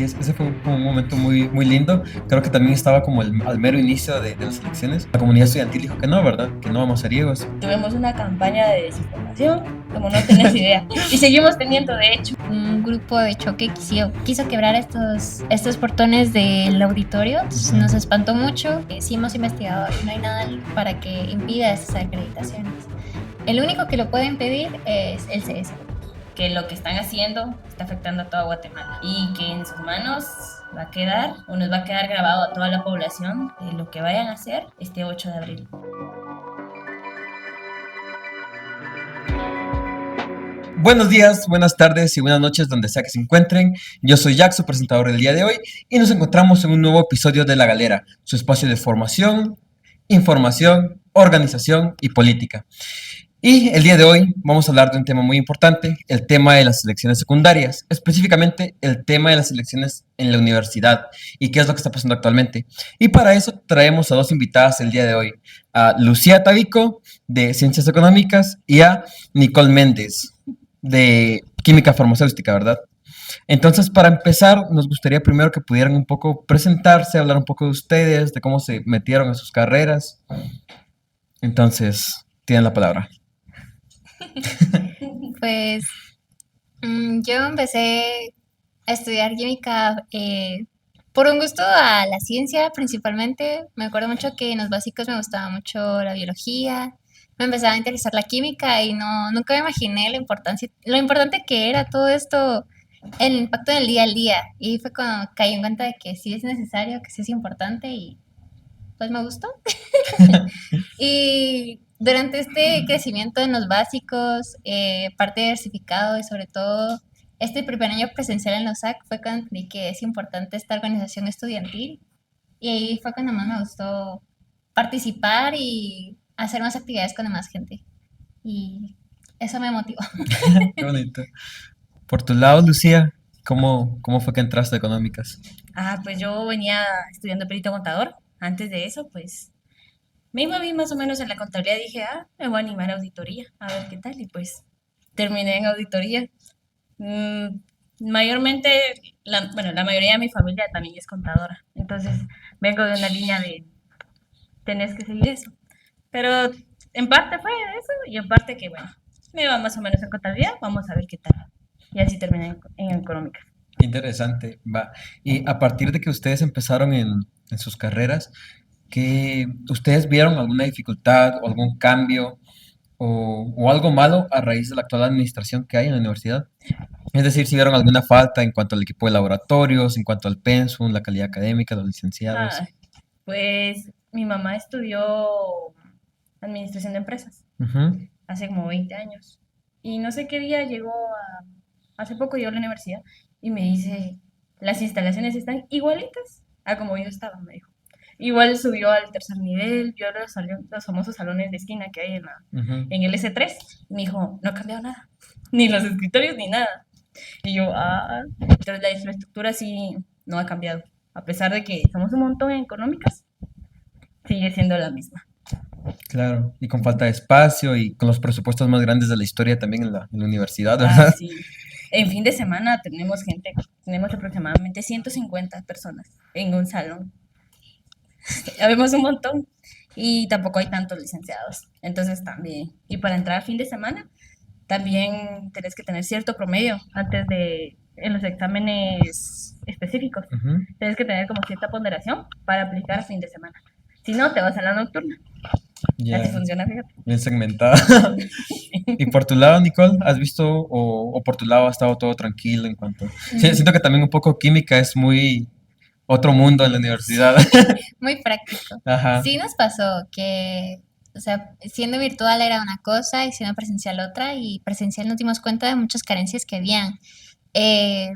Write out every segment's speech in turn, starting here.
ese fue como un momento muy, muy lindo. Creo que también estaba como al mero inicio de las elecciones. La comunidad estudiantil dijo que no, ¿verdad? Que no vamos a ser ciegos. Tuvimos una campaña de desinformación, como no tenés idea. Y seguimos teniendo, de hecho. Un grupo de choque quiso quebrar estos portones del auditorio. Nos espantó mucho. Sí hemos investigado y no hay nada para que impida esas acreditaciones. El único que lo puede impedir es el CS. Que lo que están haciendo está afectando a toda Guatemala y que en sus manos va a quedar o nos va a quedar grabado a toda la población de lo que vayan a hacer este 8 de abril. Buenos días, buenas tardes y buenas noches donde sea que se encuentren. Yo soy Jack, su presentador del día de hoy, y nos encontramos en un nuevo episodio de La Galera, su espacio de formación, información, organización y política. Y el día de hoy vamos a hablar de un tema muy importante, el tema de las elecciones secundarias, específicamente el tema de las elecciones en la universidad y qué es lo que está pasando actualmente. Y para eso traemos a dos invitadas el día de hoy, a Lucía Tabico de Ciencias Económicas y a Nicole Méndez de Química Farmacéutica, ¿verdad? Entonces, para empezar, nos gustaría primero que pudieran un poco presentarse, hablar un poco de ustedes, de cómo se metieron en sus carreras. Entonces, tienen la palabra. Pues yo empecé a estudiar química por un gusto a la ciencia principalmente. Me acuerdo mucho que en los básicos me gustaba mucho la biología, me empezaba a interesar la química y nunca me imaginé lo importante que era todo esto, el impacto en el día al día. Y fue cuando caí en cuenta de que sí es necesario, que sí es importante y pues me gustó. Y durante este crecimiento en los básicos, parte de diversificado y sobre todo este primer año presencial en los SAC fue cuando entendí que es importante esta organización estudiantil y ahí fue cuando más me gustó participar y hacer más actividades con demás gente y eso me motivó. Qué bonito. Por tu lado, Lucía, ¿cómo fue que entraste a económicas? Pues yo venía estudiando perito contador. Antes de eso, pues me iba bien más o menos en la contabilidad. Dije, me voy a animar a auditoría, a ver qué tal. Y pues terminé en auditoría. Mm, Mayormente, bueno, la mayoría de mi familia también es contadora. Entonces, vengo de una línea de tenés que seguir eso. Pero en parte fue eso y en parte que, bueno, me va más o menos en contabilidad. Vamos a ver qué tal. Y así terminé en económica. Qué interesante, va. Y a partir de que ustedes empezaron en sus carreras, ¿que ustedes vieron alguna dificultad o algún cambio o algo malo a raíz de la actual administración que hay en la universidad? Es decir, si vieron alguna falta en cuanto al equipo de laboratorios, en cuanto al pensum, la calidad académica, los licenciados. Ah, pues mi mamá estudió administración de empresas Ujú. hace como 20 años. Y no sé qué día hace poco llegó a la universidad y me dice, las instalaciones están igualitas a como yo estaba, me dijo. Igual subió al tercer nivel, vio los famosos salones de esquina que hay Ujú. en el S3. Y me dijo, no ha cambiado nada, ni los escritorios ni nada. Y yo, entonces la infraestructura sí no ha cambiado. A pesar de que somos un montón en económicas, sigue siendo la misma. Claro, y con falta de espacio y con los presupuestos más grandes de la historia también en la universidad, ¿verdad? Sí. En fin de semana tenemos aproximadamente 150 personas en un salón. Habemos un montón y tampoco hay tantos licenciados. Entonces también, y para entrar a fin de semana, también tenés que tener cierto promedio en los exámenes específicos. Ujú. Tienes que tener como cierta ponderación para aplicar a fin de semana. Si no, te vas a la nocturna. Así Ya, funciona, fíjate. bien segmentada. Y por tu lado, Nicole, ¿has visto o por tu lado ha estado todo tranquilo en cuanto... Sí, siento que también un poco química es muy otro mundo en la universidad. Muy práctico. Ajá. Sí nos pasó que, o sea, siendo virtual era una cosa y siendo presencial otra, y presencial nos dimos cuenta de muchas carencias que habían. Eh,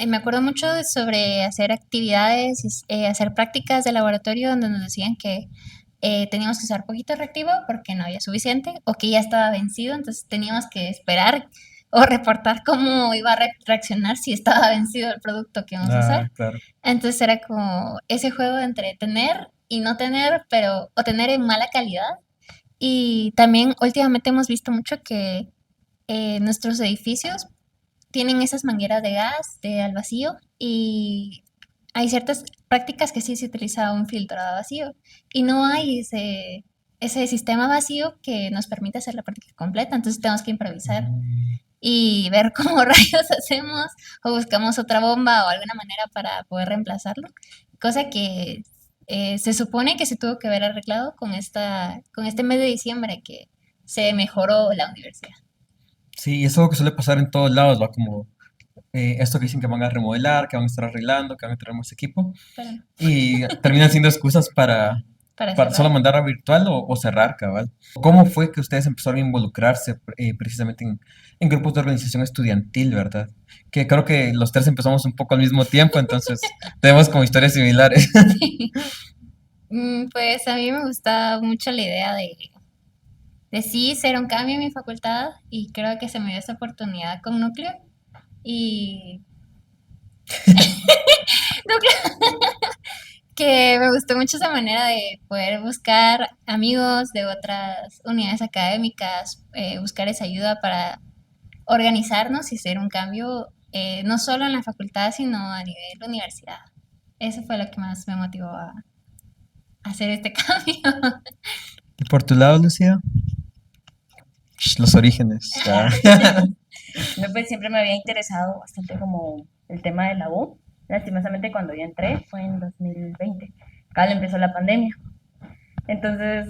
me acuerdo mucho sobre hacer actividades, hacer prácticas de laboratorio donde nos decían que teníamos que usar poquito reactivo porque no había suficiente o que ya estaba vencido, entonces teníamos que esperar o reportar cómo iba a reaccionar si estaba vencido el producto que íbamos a Ah, usar. claro. Entonces era como ese juego de entre tener y no tener, pero o tener en mala calidad. Y también últimamente hemos visto mucho que nuestros edificios tienen esas mangueras de gas al vacío y hay ciertas prácticas que sí se utiliza un filtro a vacío y no hay ese sistema vacío que nos permite hacer la práctica completa, entonces tenemos que improvisar Mm. y ver cómo rayos hacemos o buscamos otra bomba o alguna manera para poder reemplazarlo, cosa que se supone que se tuvo que haber arreglado con este mes de diciembre que se mejoró la universidad. Sí, es algo que suele pasar en todos lados, va como esto que dicen que van a remodelar, que van a estar arreglando, que van a traer más equipo, Pero no, y terminan siendo excusas para para solo cerrar. mandar a virtual o cerrar, cabal. ¿Cómo fue que ustedes empezaron a involucrarse precisamente en grupos de organización estudiantil, verdad? Que creo que los tres empezamos un poco al mismo tiempo, entonces tenemos como historias similares. Pues a mí me gusta mucho la idea de sí ser un cambio en mi facultad y creo que se me dio esa oportunidad con Núcleo y Núcleo, que me gustó mucho esa manera de poder buscar amigos de otras unidades académicas, buscar esa ayuda para organizarnos y hacer un cambio no solo en la facultad, sino a nivel universidad. Eso fue lo que más me motivó a hacer este cambio. ¿Y por tu lado, Lucía? Los orígenes. Ah. No, pues siempre me había interesado bastante como el tema de la U. Lastimosamente cuando yo entré fue en 2020. Acá empezó la pandemia. Entonces,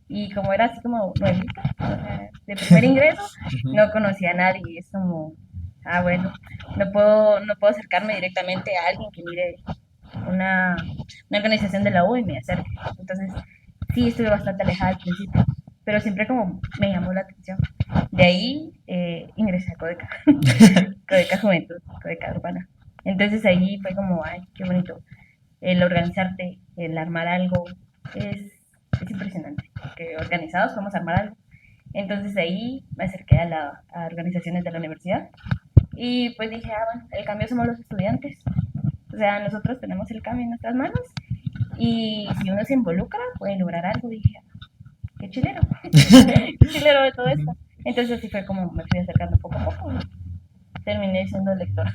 y como era así como nuevita, o sea, de primer ingreso, Ujú. no conocía a nadie. Es como, bueno, no puedo acercarme directamente a alguien que mire una, una organización de la U y me acerque. Entonces, sí, estuve bastante alejada al principio, pero siempre como me llamó la atención. De ahí ingresé a Codeca, Codeca Juventud, Codeca Urbana. Entonces ahí fue como, ay, qué bonito. El organizarte, el armar algo, es impresionante. Que organizados podemos armar algo. Entonces ahí me acerqué a organizaciones de la universidad y pues dije, bueno, el cambio somos los estudiantes. O sea, nosotros tenemos el cambio en nuestras manos y si uno se involucra puede lograr algo. Dije, qué chilero, qué chilero de todo esto. Ujú. Entonces así fue como me fui acercando poco a poco. Terminé siendo lectora.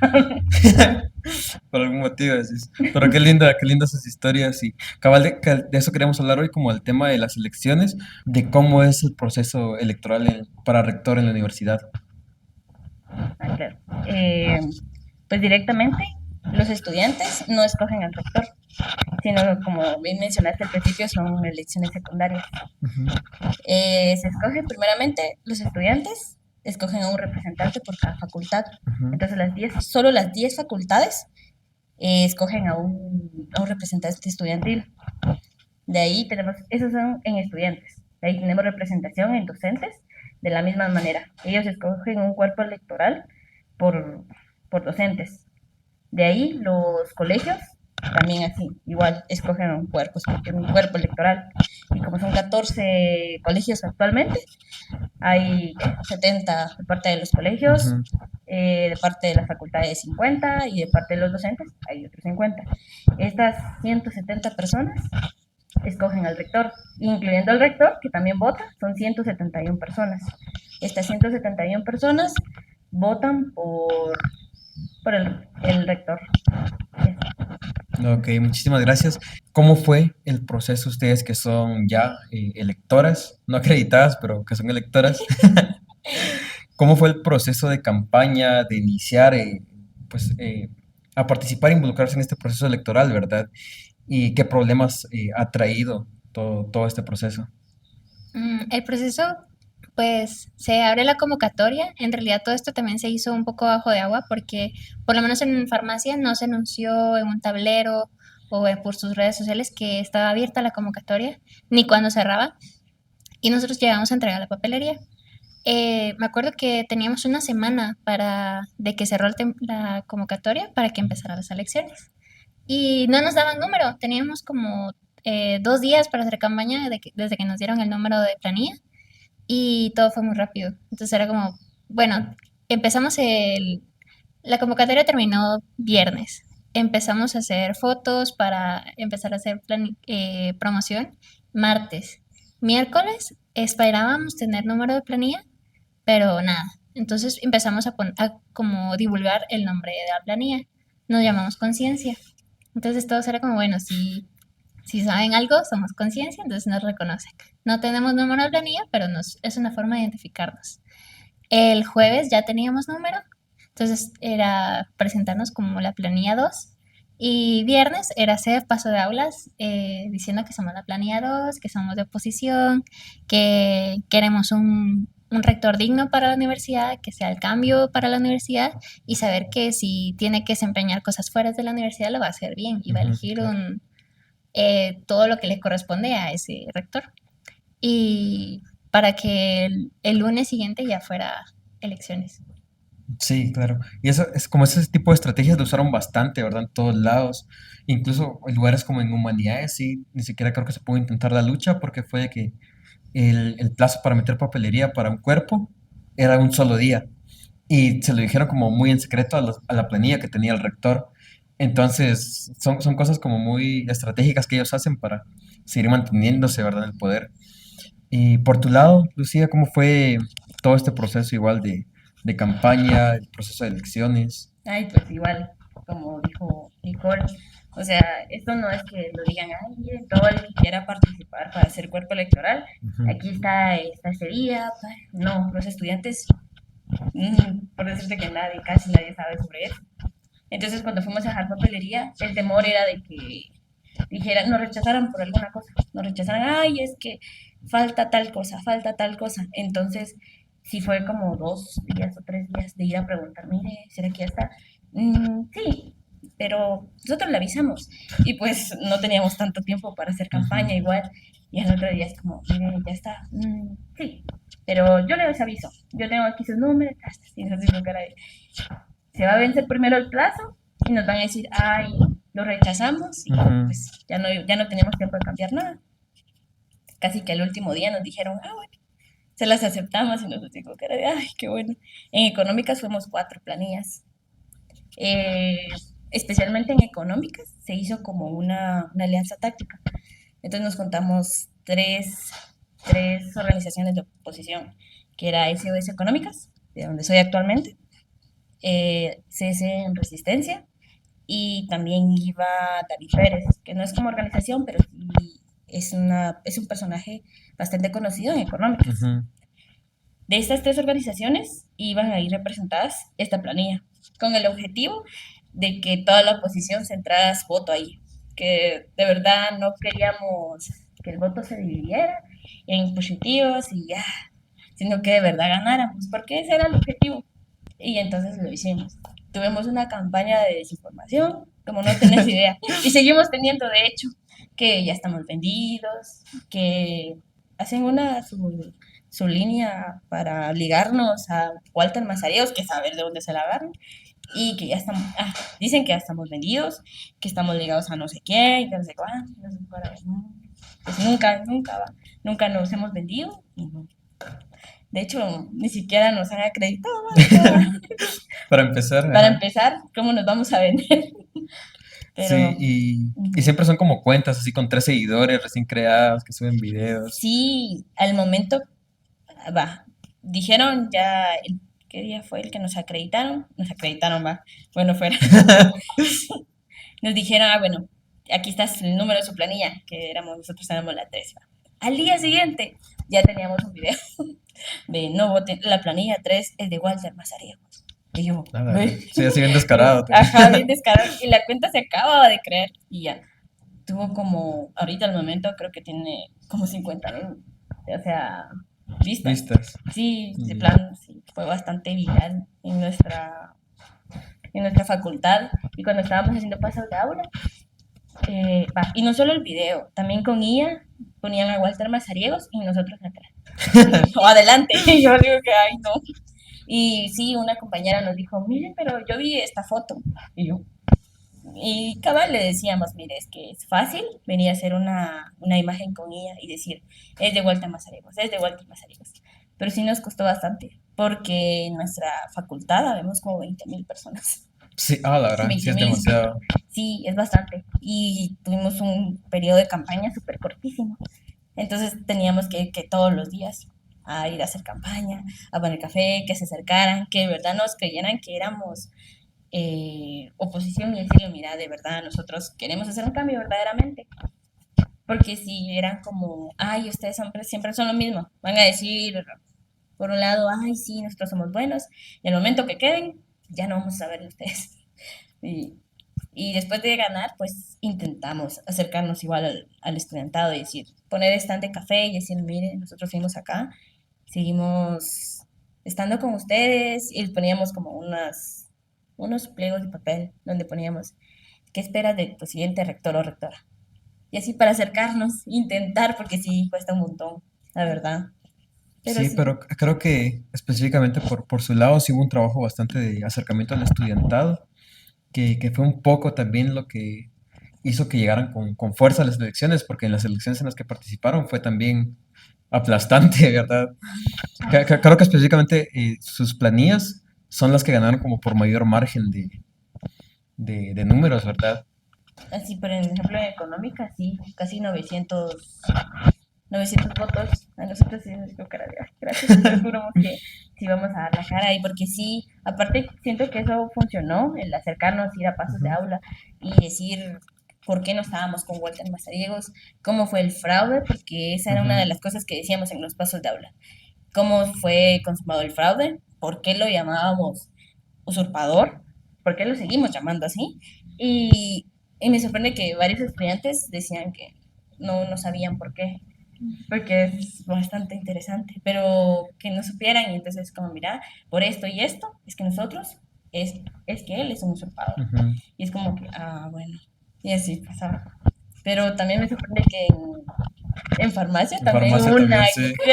Por algún motivo, decís. Pero qué lindas sus historias. Y cabal, de eso queríamos hablar hoy, como el tema de las elecciones, de cómo es el proceso electoral para rector en la universidad. Claro. Eh, pues directamente los estudiantes no escogen al rector, sino como bien mencionaste al principio, son elecciones secundarias. Ujú, Se escoge primeramente los estudiantes, escogen a un representante por cada facultad. ujú, Entonces solo las 10 facultades escogen a un representante estudiantil. De ahí tenemos, esos son en estudiantes. De ahí tenemos representación en docentes de la misma manera. Ellos escogen un cuerpo electoral por, por docentes. De ahí los colegios también así, igual escogen un cuerpo electoral. Y como son 14 colegios actualmente, hay 70 de parte de los colegios, ujú. de parte de las facultades 50 y de parte de los docentes hay otros 50. Estas 170 personas escogen al rector, incluyendo al rector, que también vota, son 171 personas. Estas 171 personas votan por el rector. Ok, muchísimas gracias. ¿Cómo fue el proceso ustedes que son ya electoras, no acreditadas, pero que son electoras? ¿Cómo fue el proceso de campaña, de iniciar, pues, a participar e involucrarse en este proceso electoral, verdad? ¿Y qué problemas ha traído todo este proceso? El proceso, pues se abre la convocatoria. En realidad todo esto también se hizo un poco bajo de agua porque por lo menos en farmacia no se anunció en un tablero o por sus redes sociales que estaba abierta la convocatoria, ni cuando cerraba. Y nosotros llegamos a entregar la papelería. Me acuerdo que teníamos una semana de que cerró la convocatoria para que empezaran las elecciones. Y no nos daban número, teníamos como 2 días para hacer campaña desde que nos dieron el número de planilla y todo fue muy rápido. Entonces era como, bueno, empezamos la convocatoria terminó viernes. Empezamos a hacer fotos para empezar a hacer promoción martes. Miércoles esperábamos tener número de planilla, pero nada. Entonces empezamos a como divulgar el nombre de la planilla. Nos llamamos conciencia. Entonces todos era como, bueno, si saben algo, somos conciencia, entonces nos reconocen. No tenemos número de planilla, pero es una forma de identificarnos. El jueves ya teníamos número, entonces era presentarnos como la planilla 2. Y viernes era hacer paso de aulas diciendo que somos la planilla 2, que somos de oposición, que queremos un rector digno para la universidad, que sea el cambio para la universidad y saber que si tiene que desempeñar cosas fuera de la universidad lo va a hacer bien y va a elegir Claro. todo lo que le corresponde a ese rector. Y para que el lunes siguiente ya fuera elecciones. Sí, claro. Y eso es como ese tipo de estrategias lo usaron bastante, ¿verdad? En todos lados. Incluso en lugares como en humanidades, sí, ni siquiera creo que se pudo intentar la lucha porque fue de que el plazo para meter papelería para un cuerpo era un solo día. Y se lo dijeron como muy en secreto a la planilla que tenía el rector. Entonces, son cosas como muy estratégicas que ellos hacen para seguir manteniéndose, ¿verdad? En el poder. Y por tu lado, Lucía, ¿cómo fue todo este proceso igual de campaña, el proceso de elecciones? Ay, pues igual, como dijo Nicole, o sea, esto no es que lo digan, ay, miren, todo el que quiera participar para ser cuerpo electoral, Ujú, aquí está ese día. No, los estudiantes, por decirte que nadie, casi nadie sabe sobre eso. Entonces, cuando fuimos a dejar papelería, el temor era de que dijeran, nos rechazaran por alguna cosa, nos rechazaran, ay, es que falta tal cosa, falta tal cosa. Entonces, sí fue como 2 días o 3 días de ir a preguntar, mire, ¿será que ya está? Sí, pero nosotros le avisamos y pues no teníamos tanto tiempo para hacer ujú. campaña igual. Y al otro día es como, mire, ya está. Sí, pero yo les aviso, yo tengo aquí sus números, y nosotros con cara de, se va a vencer primero el plazo y nos van a decir, ay, lo rechazamos y Ujú. pues ya no tenemos tiempo de cambiar nada. Casi que el último día nos dijeron, ah, bueno, se las aceptamos y nos dijo que era de, ay, qué bueno. En económicas fuimos 4 planillas. Eh, Especialmente en económicas se hizo como una alianza táctica. Entonces nos contamos tres organizaciones de oposición, que era SOS Económicas, de donde soy actualmente, CS en Resistencia, y también iba David Pérez, que no es como organización, pero sí es un personaje bastante conocido en económicas. Ujú. De estas 3 organizaciones iban a ir representadas esta planilla, con el objetivo de que toda la oposición centrara su voto ahí, que de verdad no queríamos que el voto se dividiera en positivos y ya, sino que de verdad ganáramos, porque ese era el objetivo. Y entonces lo hicimos. Tuvimos una campaña de desinformación, como no tenés idea. Y seguimos teniendo, de hecho, que ya estamos vendidos, que hacen su línea para ligarnos a Walter Mazareos, que saber de dónde se la agarran, y que ya estamos, dicen que ya estamos vendidos, que estamos ligados a no sé quién, que no sé cuánto, no sé cuál, pues nunca nos hemos vendido, y no. De hecho, ni siquiera nos han acreditado. Para empezar, Para ajá. empezar, ¿cómo nos vamos a vender? Sí, Pero y siempre son como cuentas así con 3 seguidores recién creadas que suben videos. sí, al momento, va, dijeron ya, ¿qué día fue el que nos acreditaron? Nos acreditaron, va, bueno, fuera. Nos dijeron, bueno, aquí está el número de su planilla, que nosotros éramos la 3. ¿Va? Al día siguiente ya teníamos un video de no voten, la planilla 3 es de Walter Mazariegos. Y yo, La verdad. ¿ve? Sí, así bien descarado. Ajá, bien descarado. Y la cuenta se acababa de crear y ya. Tuvo como, ahorita al momento creo que tiene como 50,000, o sea, vistas. Vistas. Sí, de Y- plan, sí, fue bastante viral en nuestra facultad. Y cuando estábamos haciendo pasos de aula, y no solo el video, también con IA ponían a Walter Mazariegos y nosotros atrás. O adelante. Y yo digo que, ay, no. Y sí, una compañera nos dijo, miren, pero yo vi esta foto. Y yo, y cabal le decíamos, mire, es que es fácil venir a hacer una imagen con ella y decir, es de Walter Mazariegos, es de Walter Mazariegos. Pero sí nos costó bastante, porque en nuestra facultad habemos como 20,000 personas. Sí, ah, la verdad, sí veinte es mil demasiado. Sí, es bastante. Y tuvimos un periodo de campaña súper cortísimo. Entonces teníamos que ir que todos los días. a ir a hacer campaña, a poner café, que se acercaran, que de verdad nos creyeran que éramos oposición y decirle, mira, de verdad, nosotros queremos hacer un cambio verdaderamente. Porque si eran como, ay, ustedes siempre son lo mismo, van a decir, por un lado, ay, sí, nosotros somos buenos, y el momento que queden, ya no vamos a saber de ustedes. Y, y después de ganar, pues intentamos acercarnos igual al estudiantado y decir, poner stand de café y decir, miren, nosotros seguimos acá, seguimos estando con ustedes y poníamos como unos pliegos de papel donde poníamos, ¿qué esperas de tu siguiente rector o rectora? Y así para acercarnos, intentar, porque sí, cuesta un montón, la verdad. Pero Sí, sí, pero creo que específicamente por su lado sí hubo un trabajo bastante de acercamiento al estudiantado, que fue un poco también lo que hizo que llegaran con fuerza a las elecciones, porque en las elecciones en las que participaron fue también aplastante, ¿verdad? Creo que específicamente sus planillas son las que ganaron como por mayor margen de números, ¿verdad? así, por ejemplo, en económica, sí, casi 900 votos. A nosotros sí nos dio cara de, "Ay, gracias, te juramos que sí vamos a dar la cara ahí, porque sí, aparte siento que eso funcionó, el acercarnos, ir a pasos de Ujú, aula y decir por qué no estábamos con Walter Mazariegos, cómo fue el fraude, porque esa era una de ujú. las cosas que decíamos en los pasos de aula. Cómo fue consumado el fraude, por qué lo llamábamos usurpador, por qué lo seguimos llamando así. Y, y me sorprende que varios estudiantes decían que no sabían por qué, porque es bastante interesante, pero que no supieran y entonces como, mira, por esto y esto, es que nosotros, es que él es un usurpador. Ujú. Y es como que, ah, bueno, y así pasaba. Pero también me sorprende que en farmacia En también hubo farmacia una también, sí.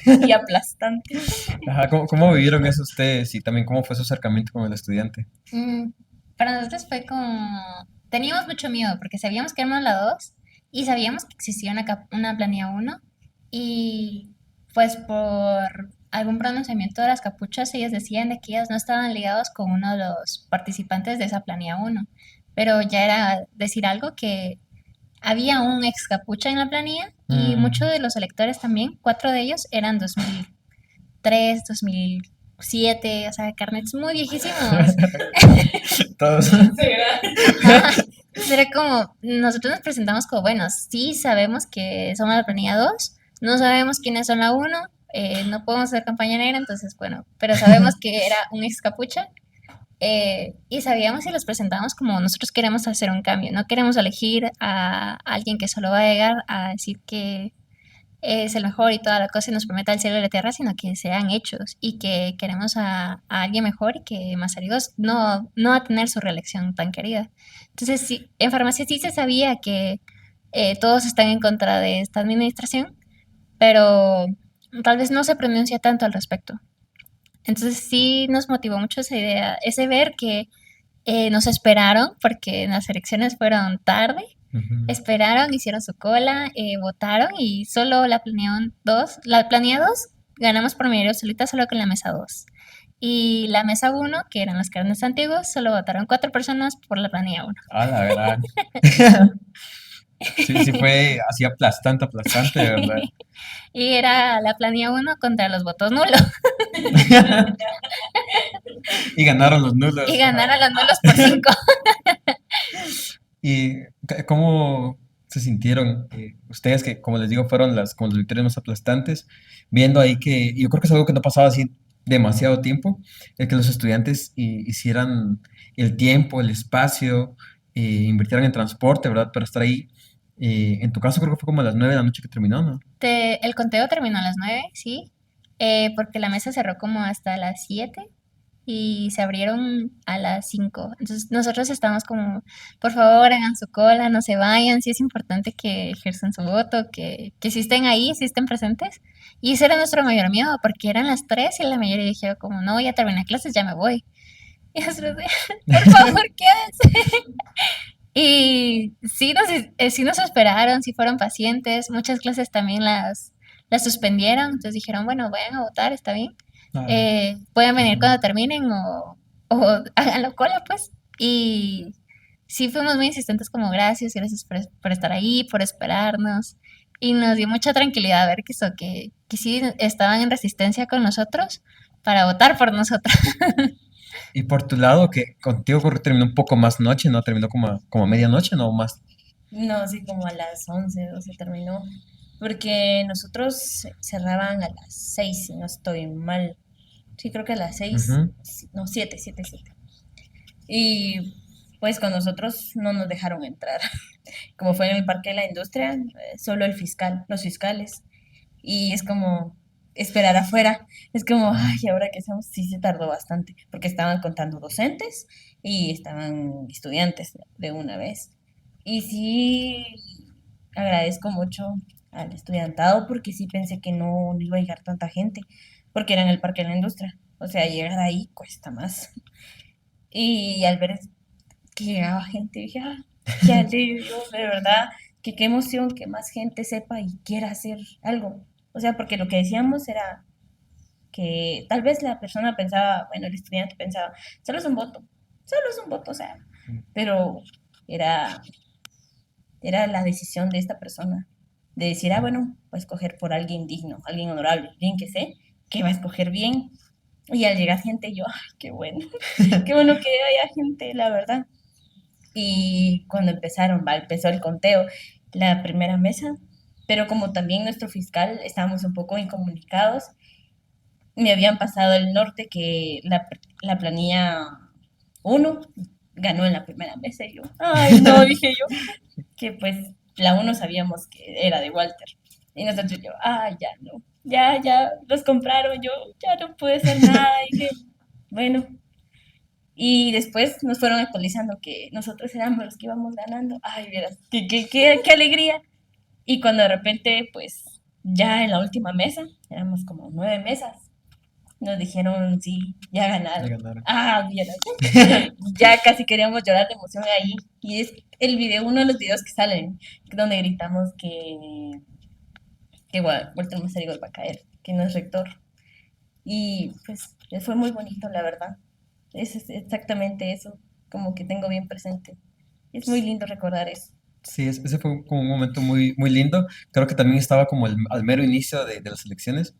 gran y aplastante. Ajá, ¿cómo vivieron eso ustedes y también cómo fue su acercamiento con el estudiante? Mm, para nosotros fue como... Teníamos mucho miedo porque sabíamos que éramos la 2 y sabíamos que existía una planilla uno y pues por algún pronunciamiento de las capuchas ellas decían de que ellas no estaban ligados con uno de los participantes de esa planilla uno, pero ya era decir algo que había un ex capucha en la planilla y muchos Mm, de los electores también, 4 de ellos eran 2003, 2007, o sea, carnets muy viejísimos. todos. Ajá. Entonces era como, nosotros nos presentamos como, bueno, sí sabemos que somos la planilla 2, no sabemos quiénes son la uno, no podemos hacer campaña negra, entonces bueno, pero sabemos que era un ex capucha y sabíamos y los presentamos como nosotros queremos hacer un cambio, no queremos elegir a alguien que solo va a llegar a decir que es el mejor y toda la cosa y nos prometa el cielo y la tierra, sino que sean hechos y que queremos a alguien mejor y que Mazariegos no va a tener su reelección tan querida. Entonces, sí, en farmacia sí se sabía que todos están en contra de esta administración, pero tal vez no se pronuncia tanto al respecto. Entonces sí nos motivó mucho esa idea, ese ver que nos esperaron porque las elecciones fueron tarde. Ujú. Esperaron, hicieron su cola, votaron y solo la planilla 2 ganamos por mayoría absoluta solo con la mesa 2. Y la mesa uno que eran los carnes antiguos, solo votaron 4 personas por la planilla uno. A la gran. Sí, sí fue así aplastante, aplastante, de verdad. Y era la planilla uno contra los votos nulos. Y ganaron los Y nulos. Ajá. ganaron los nulos por 5. ¿Y cómo se sintieron ustedes que, como les digo, fueron como las victorias más aplastantes, viendo ahí que, y yo creo que es algo que no pasaba así demasiado tiempo, el que los estudiantes hicieran el tiempo, el espacio, invirtieran en transporte, ¿verdad? Para estar ahí. En tu caso creo que fue como a las 9 de la noche que terminó, ¿no? El conteo terminó a las 9, sí, porque la mesa cerró como hasta las 7 y se abrieron a las 5. Entonces nosotros estamos como, por favor, hagan su cola, no se vayan, sí es importante que ejerzan su voto, que sí estén ahí, sí estén presentes. Y ese era nuestro mayor miedo, porque eran las 3 y la mayoría dijeron como, no, ya terminé clases, ya me voy. Y nosotros, por favor, quédense. Y sí nos esperaron, sí fueron pacientes, muchas clases también las suspendieron, entonces dijeron, bueno, vayan a votar, está bien. Ah, Pueden venir ujú. cuando terminen o hagan la cola, pues. Y sí fuimos muy insistentes como gracias por estar ahí, por esperarnos. y nos dio mucha tranquilidad ver que eso, que sí estaban en resistencia con nosotros para votar por nosotros. Y por tu lado, que contigo creo que terminó un poco más noche, ¿no? Terminó como a medianoche, ¿no? Más. No, sí, como a las 11 12 terminó, porque nosotros cerraban a las 6 si no estoy mal. Sí, creo que a las 6 Ujú. no, 7 7 7. Y pues con nosotros no nos dejaron entrar. Como fue en el Parque de la Industria, solo el fiscal, los fiscales. Y es como esperar afuera. Es como, ay, ¿ahora qué hacemos? Sí, se tardó bastante, porque estaban contando docentes y estaban estudiantes de una vez. Y sí, agradezco mucho al estudiantado porque sí pensé que no iba a llegar tanta gente, porque era en el Parque de la Industria. O sea, llegar ahí cuesta más. Y al ver que llegaba gente, dije, ah, qué alivio, de verdad, que qué emoción que más gente sepa y quiera hacer algo. O sea, porque lo que decíamos era que tal vez la persona pensaba, bueno, el estudiante pensaba, solo es un voto, o sea, pero era, era la decisión de esta persona de decir, ah, bueno, voy a escoger por alguien digno, alguien honorable, alguien que sé que va a escoger bien. Y al llegar gente, yo, ay, qué bueno que haya gente, la verdad. Y cuando empezó el conteo, la primera mesa, pero como también nuestro fiscal estábamos un poco incomunicados, me habían pasado el norte que la planilla uno ganó en la primera mesa y yo, ay, no, dije yo, que pues la uno sabíamos que era de Walter. Y nosotros yo, ay, ya no, ya, los compraron, yo ya no pude hacer nada, dije, bueno, y después nos fueron actualizando que nosotros éramos los que íbamos ganando. Ay, vieras, qué alegría. Y cuando de repente, pues, ya en la última mesa, éramos como 9 mesas, nos dijeron, sí, ya Ya ganaron. ganaron. Ah, vieras, ya casi queríamos llorar de emoción ahí. Y es el video, uno de los videos que salen, donde gritamos que Walter Mazzarigo va a caer, que no es rector. Y pues fue muy bonito, la verdad. Es exactamente eso, como que tengo bien presente. Es muy lindo recordar eso. Sí, ese fue como un momento muy, muy lindo. Creo que también estaba como al mero inicio de las elecciones.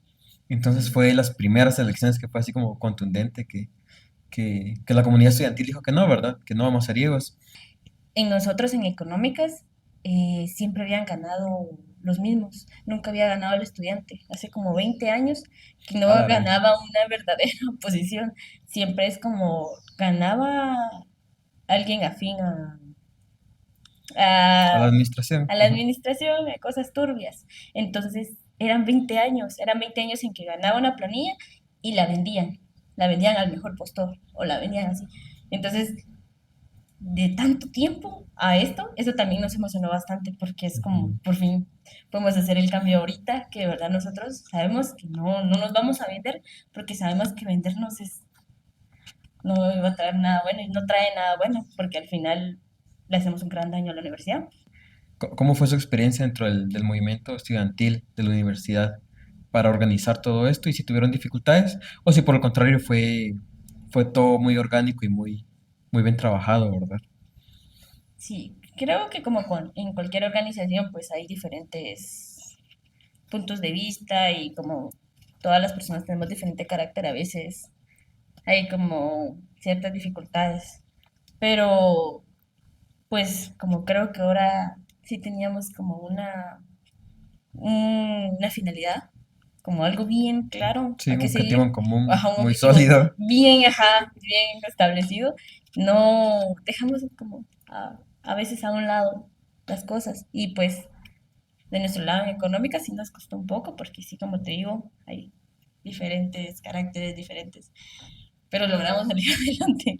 Entonces fue las primeras elecciones que fue así como contundente que la comunidad estudiantil dijo que no, ¿verdad? Que no vamos a ser ciegos. En nosotros, en económicas, siempre habían ganado los mismos. Nunca había ganado el estudiante. Hace como 20 años que no A la gran. ganaba una verdadera oposición. Siempre es como ganaba alguien afín A la a, administración. a la Ujú. administración, a cosas turbias. Entonces, eran 20 años en que ganaba una planilla y la vendían al mejor postor o la vendían así. Entonces, de tanto tiempo a esto, eso también nos emocionó bastante porque es como, Ujú. por fin podemos hacer el cambio ahorita, que de verdad nosotros sabemos que no nos vamos a vender porque sabemos que vendernos no iba a traer nada bueno y no trae nada bueno porque al final le hacemos un gran daño a la universidad. ¿Cómo fue su experiencia dentro del movimiento estudiantil de la universidad para organizar todo esto? ¿Y si tuvieron dificultades? ¿O si por el contrario fue todo muy orgánico y muy, muy bien trabajado, ¿verdad? Sí, creo que como en cualquier organización, pues hay diferentes puntos de vista y como todas las personas tenemos diferente carácter, a veces hay como ciertas dificultades. Pero pues como creo que ahora sí teníamos como una finalidad, como algo bien claro Sí, a un qué objetivo seguir, en común ajá, un muy objetivo sólido. bien, ajá, bien establecido, no dejamos como a veces a un lado las cosas. Y pues de nuestro lado en económica sí nos costó un poco, porque sí, como te digo, hay diferentes caracteres diferentes, pero logramos salir adelante,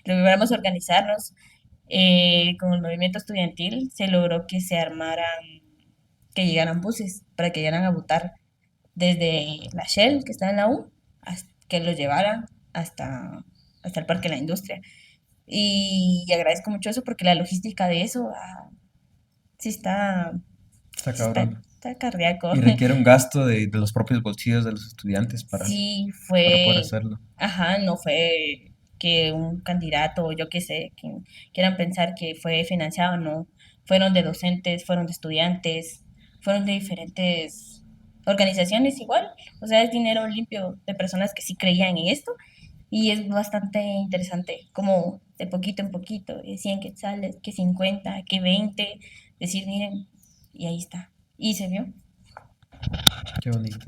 logramos organizarnos. Con el movimiento estudiantil se logró que se armaran, que llegaran buses para que llegaran a votar desde la Shell, que está en la U, que los llevaran hasta el Parque de la Industria. Y agradezco mucho eso porque la logística de eso Está sí está, cabrón. está cardíaco. Y requiere un gasto de los propios bolsillos de los estudiantes Sí, para poder fue, hacerlo. ajá, no fue que un candidato o yo qué sé, que quieran pensar que fue financiado, no. Fueron de docentes, fueron de estudiantes, fueron de diferentes organizaciones igual, o sea, es dinero limpio de personas que sí creían en esto y es bastante interesante, como de poquito en poquito, de 100 quetzales, que 50, que 20, decir, miren, y ahí está. Y se vio. Qué bonito.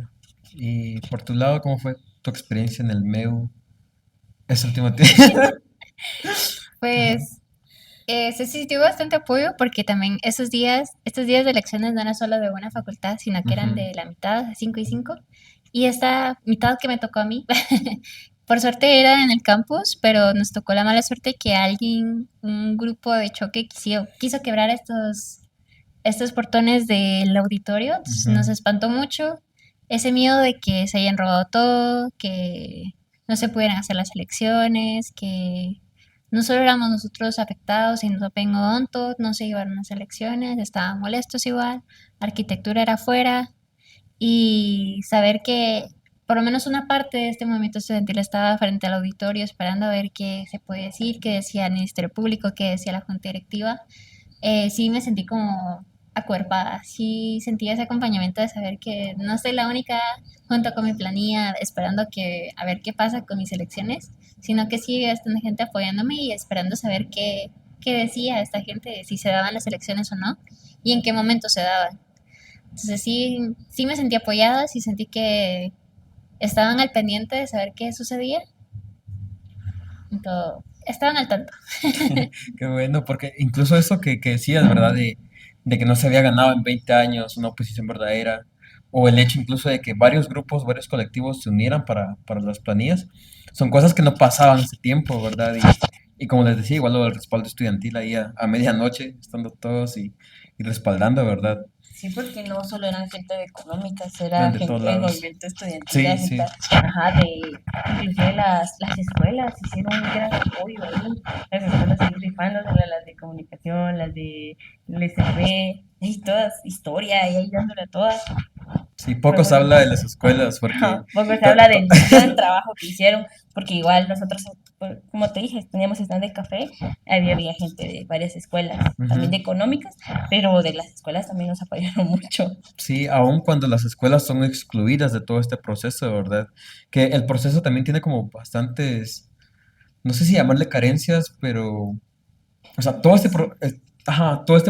Y por tu lado, ¿cómo fue tu experiencia en el MEU ese último tiempo? Ajá. Pues se sintió bastante apoyo porque también estos días de elecciones no eran solo de una facultad, sino que eran Ujú. de la mitad, de 5 y 5. Y esta mitad que me tocó a mí, por suerte era en el campus, pero nos tocó la mala suerte que alguien, un grupo de choque quiso quebrar estos portones del auditorio. Entonces, nos Ujú. espantó mucho ese miedo de que se hayan robado todo, que no se pudieran hacer las elecciones, que no solo éramos nosotros afectados, sino también Odonto, no se llevaron las elecciones, estaban molestos igual, arquitectura era afuera, y saber que por lo menos una parte de este movimiento estudiantil estaba frente al auditorio esperando a ver qué se podía decir, qué decía el Ministerio Público, qué decía la Junta Directiva, sí me sentí como acuerpada, sí sentí ese acompañamiento de saber que no soy la única junto con mi planilla esperando a ver qué pasa con mis elecciones, sino que sí hay bastante gente apoyándome y esperando saber qué decía esta gente, si se daban las elecciones o no y en qué momento se daban. Entonces sí me sentí apoyada, sí sentí que estaban al pendiente de saber qué sucedía y todo, estaban al tanto. Qué bueno, porque incluso eso que decías, ¿verdad? De que no se había ganado en 20 años una oposición verdadera, o el hecho incluso de que varios grupos, varios colectivos se unieran para las planillas, son cosas que no pasaban hace tiempo, ¿verdad? Y como les decía, igual lo del respaldo estudiantil ahí a medianoche, estando todos y respaldando, ¿verdad? Sí, porque no solo eran gente de económicas, Eran era de todos gente del lados. movimiento estudiantil, Sí, la sí. gente, ajá, inclusive las escuelas hicieron un gran apoyo ahí, las escuelas ahí rifándosela, las de comunicación, las de LSB, y todas, historia, y ahí dándole a todas, Sí, fue poco se habla de bonito. las escuelas porque... Ajá, poco se to- habla to- del gran trabajo que hicieron, porque igual nosotros, pues, como te dije, teníamos stand de café, había gente de varias escuelas, también de Ujú. económicas, pero de las escuelas también nos apoyaron mucho. Sí, aun cuando las escuelas son excluidas de todo este proceso, ¿verdad? Que el proceso también tiene como bastantes, no sé si llamarle carencias, pero, o sea, todo este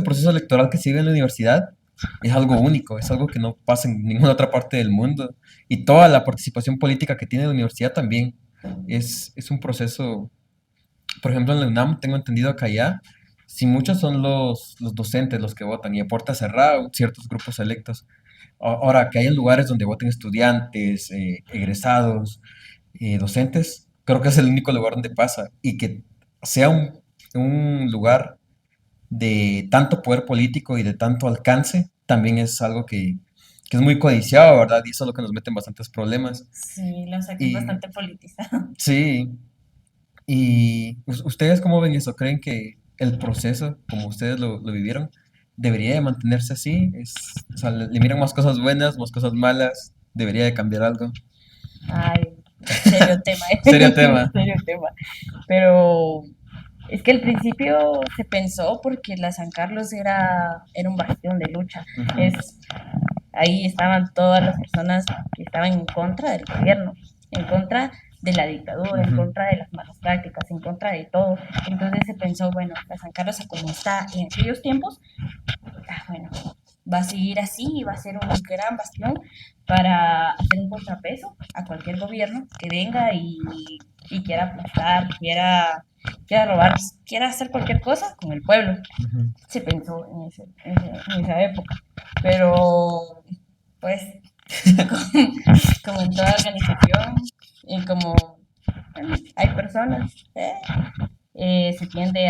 proceso electoral que se vive en la universidad es algo único, es algo que no pasa en ninguna otra parte del mundo. Y toda la participación política que tiene la universidad también es un proceso, por ejemplo, en la UNAM tengo entendido que allá, si muchos son los docentes los que votan y a puerta cerrada ciertos grupos electos. Ahora, que hay lugares donde voten estudiantes, egresados, docentes, creo que es el único lugar donde pasa. Y que sea un lugar de tanto poder político y de tanto alcance, también es algo que es muy codiciado, ¿verdad? Y eso es lo que nos mete en bastantes problemas. Sí, lo saqué es Y bastante politizado. sí, y ustedes cómo ven eso? ¿Creen que el proceso, como ustedes lo vivieron, debería de mantenerse así? O sea, le miran más cosas buenas, más cosas malas, debería de cambiar algo. Ay, serio tema, Serio tema. serio tema. Pero es que al principio se pensó porque la San Carlos era un bastión de lucha. Ujú, Es, ahí estaban todas las personas que estaban en contra del gobierno, en contra de la dictadura, en ujú, contra de las malas prácticas, en contra de todo. Entonces se pensó, bueno, la San Carlos, como está en aquellos tiempos, bueno, va a seguir así y va a ser un gran bastión para hacer un contrapeso a cualquier gobierno que venga y quiera aplastar, quiera robar, quiera hacer cualquier cosa con el pueblo. ujú. Se pensó en esa época, pero pues como en toda organización y como bueno, hay personas, se tiende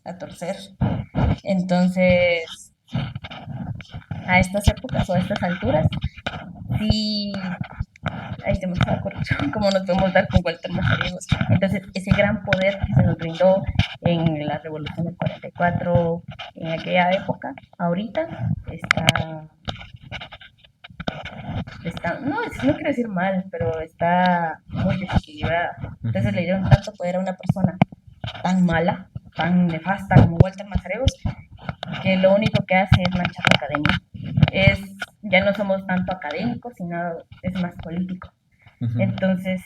a torcer. Entonces, a estas épocas o a estas alturas, sí hay demasiada corrupción, como nos podemos dar con Walter Mazariegos. Entonces, ese gran poder que se nos brindó en la Revolución del 44, en aquella época, ahorita no quiero decir mal, pero está muy desequilibrada. Entonces le dieron tanto poder a una persona tan mala, tan nefasta como Walter Mazariegos, que lo único que hace es manchar la academia. es, ya no somos tanto académicos, sino es más político. Ujú. Entonces,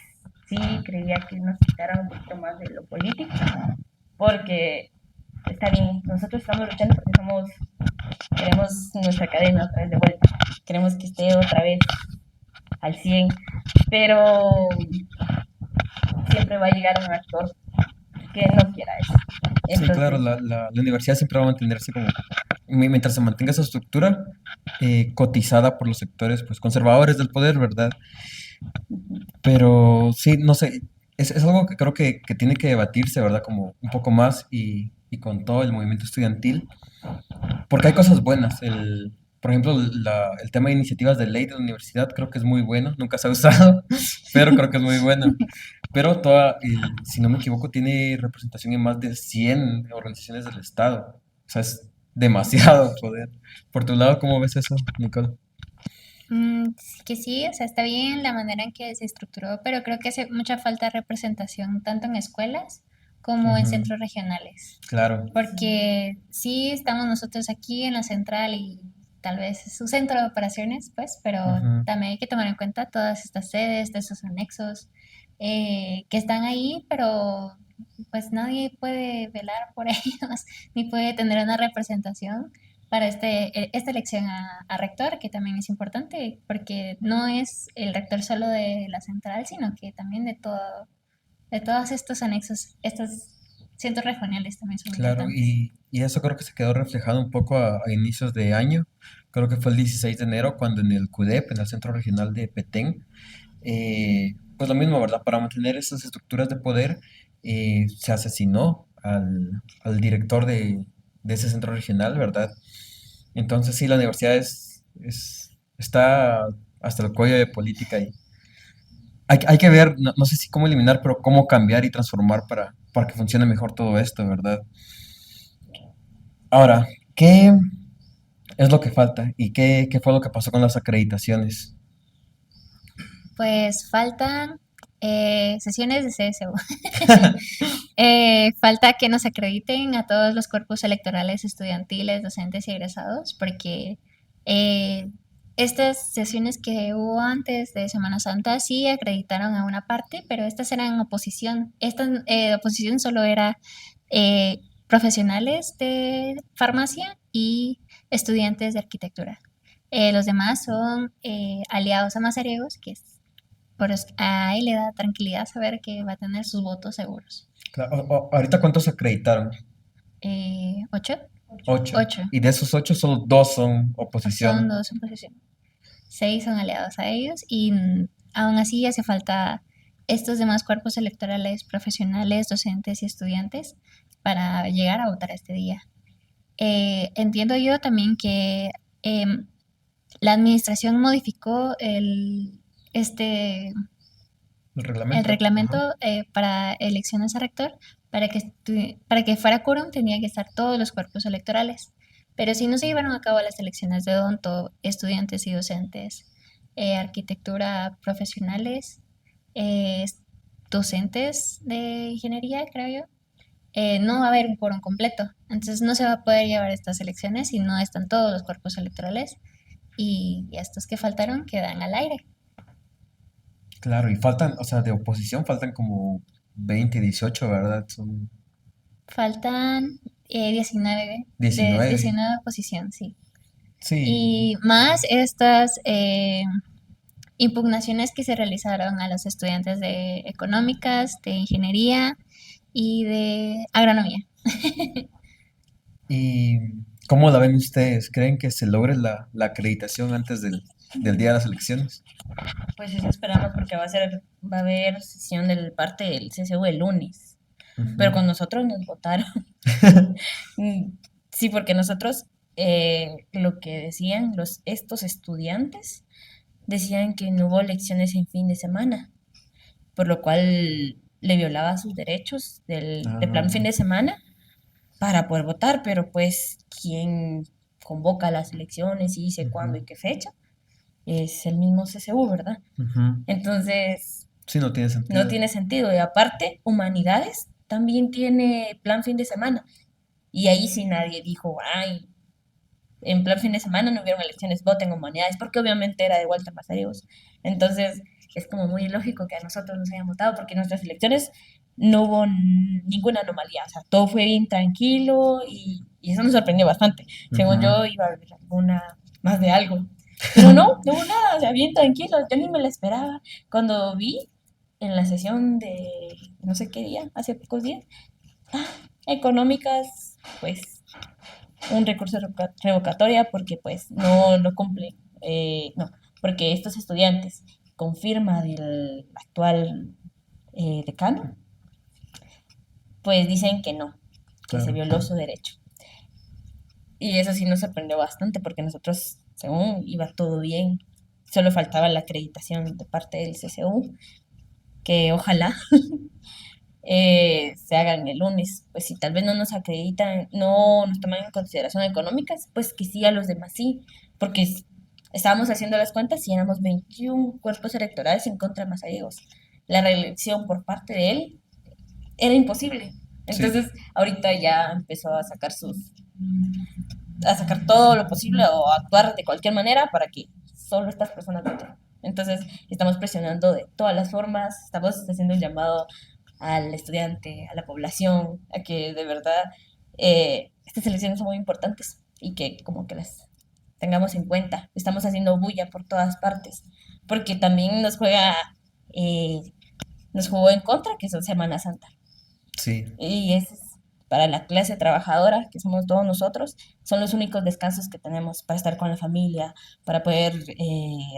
sí creía que nos quitaran un poquito más de lo político, porque está bien, nosotros estamos luchando porque queremos nuestra cadena otra vez de vuelta, queremos que esté otra vez al 100, pero siempre va a llegar un actor que no quiera eso. Sí, claro, Entonces, la universidad siempre va a mantenerse como, mientras se mantenga esa estructura cotizada por los sectores pues conservadores del poder, ¿verdad? Pero sí, no sé, es algo que creo que tiene que debatirse, ¿verdad? Como un poco más y con todo el movimiento estudiantil, porque hay cosas buenas. Por ejemplo, el tema de iniciativas de ley de la universidad creo que es muy bueno, nunca se ha usado, pero creo que es muy bueno. Pero si no me equivoco, tiene representación en más de 100 organizaciones del Estado. O sea, es demasiado poder. Por tu lado, ¿cómo ves eso, Nicole? Sí que sí, o sea, está bien la manera en que se estructuró, pero creo que hace mucha falta de representación tanto en escuelas como en Ujú, centros regionales. claro. Porque sí estamos nosotros aquí en la central y tal vez es su centro de operaciones, pues, pero Ujú, también hay que tomar en cuenta todas estas sedes, de esos anexos que están ahí, pero pues nadie puede velar por ellos, ni puede tener una representación para esta elección a rector, que también es importante, porque no es el rector solo de la central, sino que también de todos estos anexos, estos centros regionales también son claro, importantes. y eso creo que se quedó reflejado un poco a inicios de año. Creo que fue el 16 de enero cuando en el CUDEP, en el Centro Regional de Petén, pues lo mismo, ¿verdad? Para mantener esas estructuras de poder, se asesinó al director de ese centro regional, ¿verdad? Entonces sí, la universidad está hasta el cuello de política y hay que ver, no sé si cómo eliminar, pero cómo cambiar y transformar para que funcione mejor todo esto, ¿verdad? Ahora, ¿qué es lo que falta y qué fue lo que pasó con las acreditaciones? Pues faltan sesiones de CSU. Falta que nos acrediten a todos los cuerpos electorales estudiantiles, docentes y egresados, porque eh, estas sesiones que hubo antes de Semana Santa sí acreditaron a una parte, pero estas eran oposición. Esta oposición solo era profesionales de farmacia y estudiantes de arquitectura. Los demás son aliados a Mazariegos, que es, a él le da tranquilidad saber que va a tener sus votos seguros. Claro, ahorita, ¿cuántos se acreditaron? ¿Ocho? 8. Ocho. Y de esos 8, solo 2 son Son oposición. dos en posesión. Seis son aliados a ellos y aún así hace falta estos demás cuerpos electorales profesionales, docentes y estudiantes para llegar a votar este día. Entiendo yo también que em, la administración modificó este, El el reglamento. Ajá. reglamento para elecciones a rector, para que fuera quórum tenía que estar todos los cuerpos electorales. Pero si no se llevaron a cabo las elecciones de odonto, estudiantes y docentes, arquitectura profesionales, eh, docentes de ingeniería, creo yo, no va a haber un quórum completo. Entonces no se va a poder llevar estas elecciones si no están todos los cuerpos electorales y estos que faltaron quedan al aire. Claro, y faltan, o sea, de oposición faltan como 20, 18, ¿verdad? Son Faltan 19 de 19. 19 posición, sí. Sí, Y más estas impugnaciones que se realizaron a los estudiantes de económicas, de ingeniería y de agronomía. ¿y cómo la ven ustedes? ¿Creen que se logre la acreditación antes del día de las elecciones? pues eso esperamos porque va a haber sesión del parte del CSU el lunes. Pero Ujú. con nosotros nos votaron. Mm, sí, porque nosotros lo que decían estos estudiantes decían que no hubo lecciones en fin de semana, por lo cual le violaba sus derechos de plan fin Ah, de semana para poder votar, pero pues quien convoca las elecciones y dice cuándo ujú, y qué fecha es el mismo CSU, ¿verdad? ujú. Entonces, Sí, no tiene no sentido. tiene sentido. Y aparte, humanidades también tiene plan fin de semana. Y ahí sí nadie dijo, ay, en plan fin de semana no hubieron elecciones, voten humanidades, porque obviamente era de Walter Mazariegos. Entonces, es como muy ilógico que a nosotros nos hayan votado, porque en nuestras elecciones no hubo ninguna anomalía, o sea, todo fue bien tranquilo y eso nos sorprendió bastante. Según Ujú. yo, iba a haber alguna más de algo. Pero no, no hubo nada, o sea, bien tranquilo, yo ni me la esperaba. Cuando vi en la sesión de no sé qué día, hace pocos días, económicas, pues un recurso revocatoria porque pues no cumple, no, porque estos estudiantes con firma del actual decano, pues dicen que no, que se Claro. violó su derecho. Y eso sí nos sorprendió bastante porque nosotros, según iba todo bien, solo faltaba la acreditación de parte del CCU, que ojalá se hagan el lunes. Pues si tal vez no nos acreditan, no nos toman en consideración económicas, pues que sí a los demás sí, porque estábamos haciendo las cuentas y éramos 21 cuerpos electorales en contra de Mazariegos. La reelección por parte de él era imposible. Sí. Entonces, ahorita ya empezó a sacar todo lo posible o a actuar de cualquier manera para que solo estas personas voten. Entonces, estamos presionando de todas las formas, estamos haciendo un llamado al estudiante, a la población, a que de verdad estas elecciones son muy importantes y que como que las tengamos en cuenta. Estamos haciendo bulla por todas partes, porque también eh, nos jugó en contra que son Semana Santa. Sí. Y es para la clase trabajadora, que somos todos nosotros, son los únicos descansos que tenemos para estar con la familia, para poder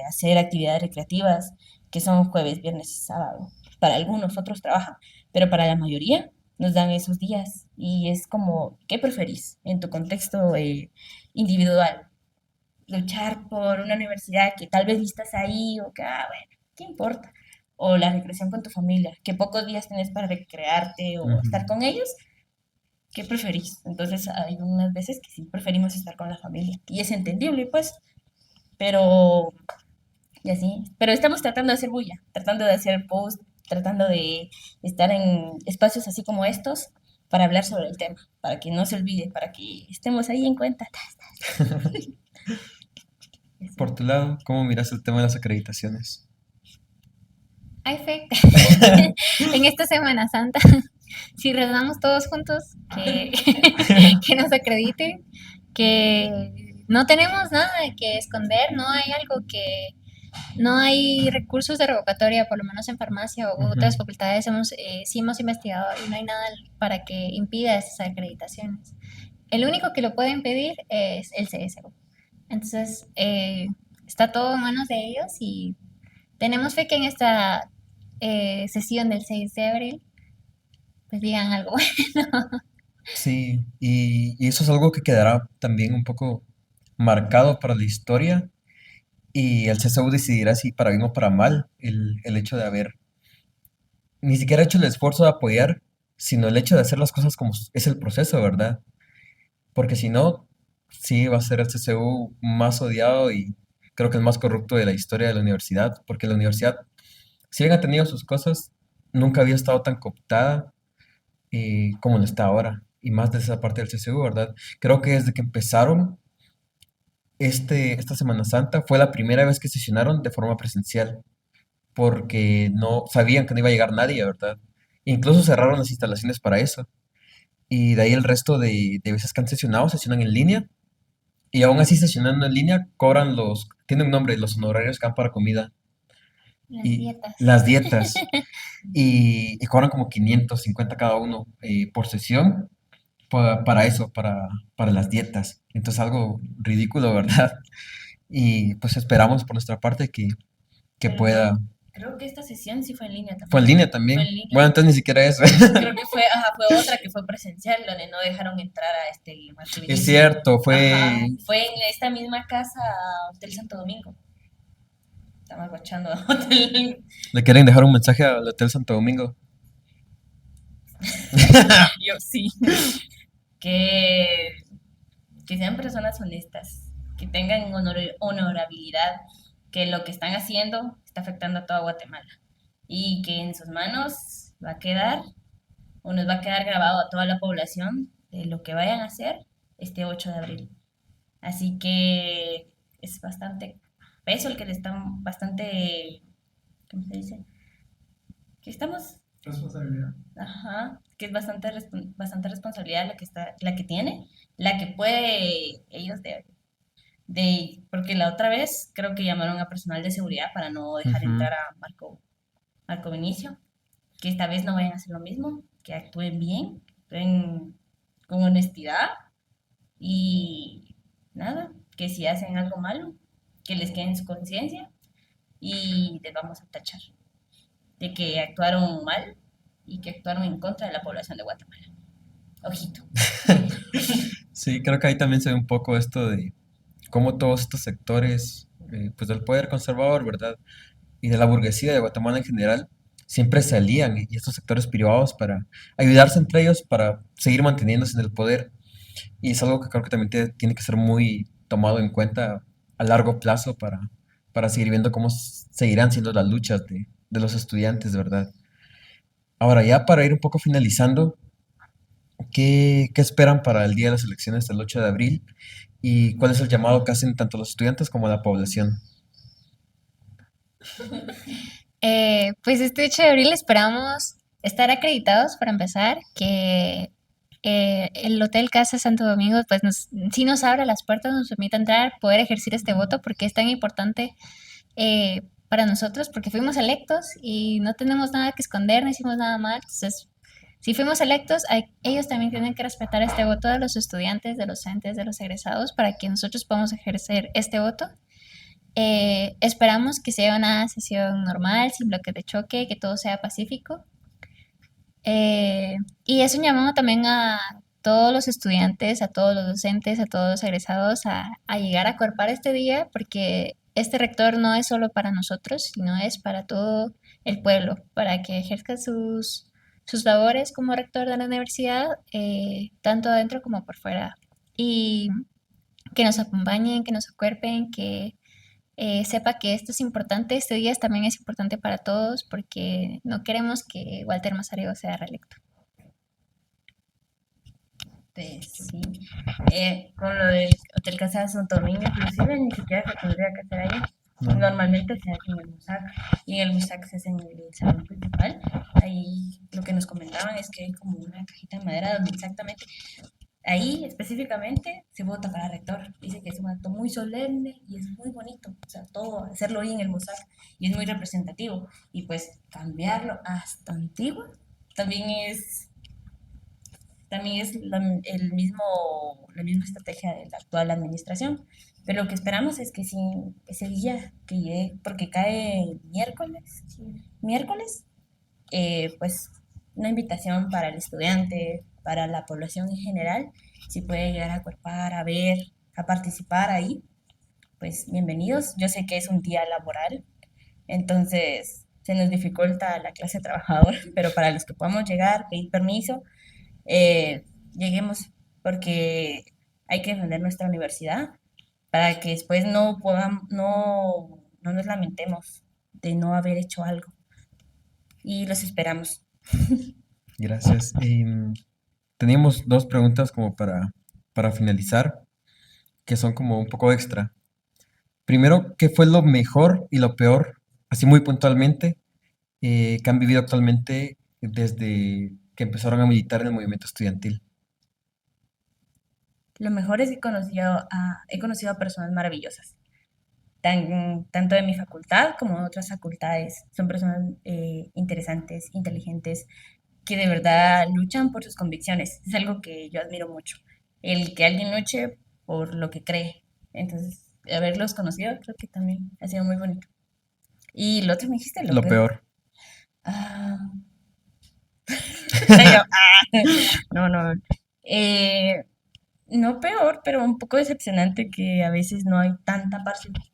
hacer actividades recreativas, que son jueves, viernes y sábado. Para algunos otros trabajan, pero para la mayoría nos dan esos días. Y es como, ¿qué preferís en tu contexto individual? Luchar por una universidad que tal vez ni estás ahí o que, bueno, ¿qué importa? O la recreación con tu familia, que pocos días tienes para recrearte o estar Ujú. con ellos, ¿qué preferís? Entonces hay unas veces que sí preferimos estar con la familia y es entendible, pues, pero y así, pero estamos tratando de hacer bulla, tratando de hacer post, tratando de estar en espacios así como estos para hablar sobre el tema, para que no se olvide, para que estemos ahí en cuenta. Y Por así. tu lado, ¿cómo miras el tema de las acreditaciones? Hay fe en esta Semana Santa. Si rezamos todos juntos, que, que nos acrediten, que no tenemos nada que esconder, no hay algo que, no hay recursos de revocatoria, por lo menos en farmacia u otras Ujú. facultades sí hemos investigado y no hay nada para que impida esas acreditaciones. El único que lo puede impedir es el CSU. Entonces, está todo en manos de ellos y tenemos fe que en esta sesión del 6 de abril pues digan algo bueno. Sí, y eso es algo que quedará también un poco marcado para la historia y el CSU decidirá si para bien o para mal el hecho de haber ni siquiera hecho el esfuerzo de apoyar, sino el hecho de hacer las cosas como es el proceso, ¿verdad? Porque si no, sí va a ser el CSU más odiado y creo que el más corrupto de la historia de la universidad, porque la universidad, si bien ha tenido sus cosas, nunca había estado tan cooptada como lo está ahora, y más de esa parte del CSU, ¿verdad? Creo que desde que empezaron esta Semana Santa fue la primera vez que sesionaron de forma presencial, porque no sabían que no iba a llegar nadie, ¿verdad? Incluso cerraron las instalaciones para eso. Y de ahí el resto de veces que han sesionado, sesionan en línea. Y aún así sesionando en línea, cobran tiene un nombre, los honorarios que dan para comida Las y dietas. las dietas. Y cobran como 550 cada uno por sesión para eso, para las dietas. Entonces algo ridículo, ¿verdad? Y pues esperamos por nuestra parte que Pero creo, pueda. creo que esta sesión sí fue en línea Fue en también. línea Fue también. en línea. Bueno, entonces ni siquiera eso. Creo que fue, ajá, fue otra que fue presencial, donde no dejaron entrar a este Es Martivinín. cierto, Ajá, fue en esta misma casa, Hotel Santo Domingo. Estamos guachando Hotel. le quieren dejar un mensaje al Hotel Santo Domingo. Yo sí. Que, que sean personas honestas, que tengan honorabilidad, que lo que están haciendo está afectando a toda Guatemala y que en sus manos va a quedar o nos va a quedar grabado a toda la población de lo que vayan a hacer este 8 de abril. Así que es bastante peso el que le están, bastante, ¿cómo se dice? Que estamos, Responsabilidad. ajá, que es bastante, bastante responsabilidad la que está, la que tiene, la que puede ellos porque la otra vez creo que llamaron a personal de seguridad para no dejar Ujú. entrar a Marco Vinicio, que esta vez no vayan a hacer lo mismo, que actúen bien, actúen con honestidad y nada, que si hacen algo malo, que les quede en su conciencia y les vamos a tachar de que actuaron mal y que actuaron en contra de la población de Guatemala. Ojito. Sí, creo que ahí también se ve un poco esto de cómo todos estos sectores, pues del poder conservador, ¿verdad? Y de la burguesía de Guatemala en general, siempre se alían y estos sectores privados para ayudarse entre ellos para seguir manteniéndose en el poder. Y es algo que creo que también tiene que ser muy tomado en cuenta a largo plazo para seguir viendo cómo seguirán siendo las luchas de los estudiantes, ¿verdad? Ahora, ya para ir un poco finalizando, ¿qué esperan para el día de las elecciones del 8 de abril? ¿Y cuál es el llamado que hacen tanto los estudiantes como la población? Pues este 8 de abril esperamos estar acreditados para empezar, que el Hotel Casa Santo Domingo pues sí nos abre las puertas, nos permite entrar, poder ejercer este voto porque es tan importante para nosotros, porque fuimos electos y no tenemos nada que esconder, no hicimos nada mal. Entonces, si fuimos electos, ellos también tienen que respetar este voto de los estudiantes, de los docentes, de los egresados, para que nosotros podamos ejercer este voto. Esperamos que sea una sesión normal, sin bloques de choque, que todo sea pacífico. Y es un llamado también a todos los estudiantes, a todos los docentes, a todos los egresados a llegar a cuerpar este día, porque este rector no es solo para nosotros, sino es para todo el pueblo, para que ejerza sus labores como rector de la universidad, tanto adentro como por fuera. Y que nos acompañen, que nos acuerpen, que sepa que esto es importante, este día también es importante para todos porque no queremos que Walter Mazariego sea reelecto. Pues sí. Con lo del Hotel Casa de Santo Domingo, inclusive ni siquiera se tendría que hacer ahí. No. Normalmente se hace en el MUSAC y en el MUSAC se hace en el salón principal. Ahí lo que nos comentaban es que hay como una cajita de madera donde exactamente ahí específicamente se vota para rector. Dice que es un acto muy solemne y es muy bonito. O sea, todo, hacerlo ahí en el MUSAC y es muy representativo. Y pues cambiarlo hasta antiguo también es la misma estrategia de la actual administración. Pero lo que esperamos es que sí, ese día que llegue, porque cae miércoles, sí, miércoles, pues una invitación para el estudiante, para la población en general, si puede llegar a acuerpar, a ver, a participar ahí, pues bienvenidos. Yo sé que es un día laboral, entonces se nos dificulta la clase trabajadora, pero para los que podamos llegar, pedir permiso, lleguemos, porque hay que defender nuestra universidad para que después no podamos, no nos lamentemos de no haber hecho algo. Y los esperamos. Gracias. Teníamos dos preguntas como para finalizar, que son como un poco extra. Primero, ¿qué fue lo mejor y lo peor, así muy puntualmente, que han vivido actualmente desde que empezaron a militar en el movimiento estudiantil? Lo mejor es que he conocido a personas maravillosas, tanto de mi facultad como de otras facultades. Son personas interesantes, inteligentes, que de verdad luchan por sus convicciones. Es algo que yo admiro mucho. El que alguien luche por lo que cree. Entonces, haberlos conocido creo que también ha sido muy bonito. Y lo otro me dijiste, lo Lo peor. peor. Ah, no, no. Eh, no peor, pero un poco decepcionante que a veces no hay tanta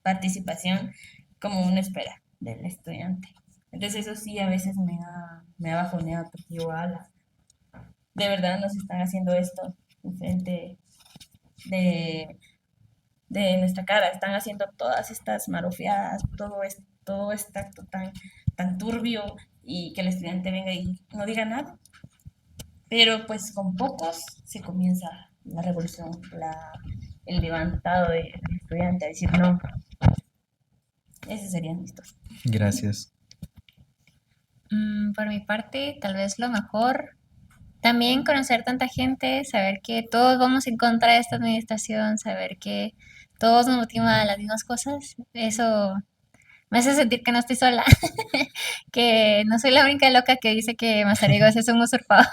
participación como uno espera del estudiante. Entonces eso sí a veces me ha bajoneado porque digo, ala, de verdad nos están haciendo esto enfrente de, de nuestra cara, están haciendo todas estas marofiadas, todo este acto tan turbio y que el estudiante venga y no diga nada. Pero pues con pocos se comienza la revolución, el levantado del estudiante a decir no. Esos serían mis dos. Gracias. Por mi parte, tal vez lo mejor, también conocer tanta gente, saber que todos vamos en contra de esta administración, saber que todos nos motivan a las mismas cosas, eso me hace sentir que no estoy sola, que no soy la única loca que dice que Mazariegos es un usurpador.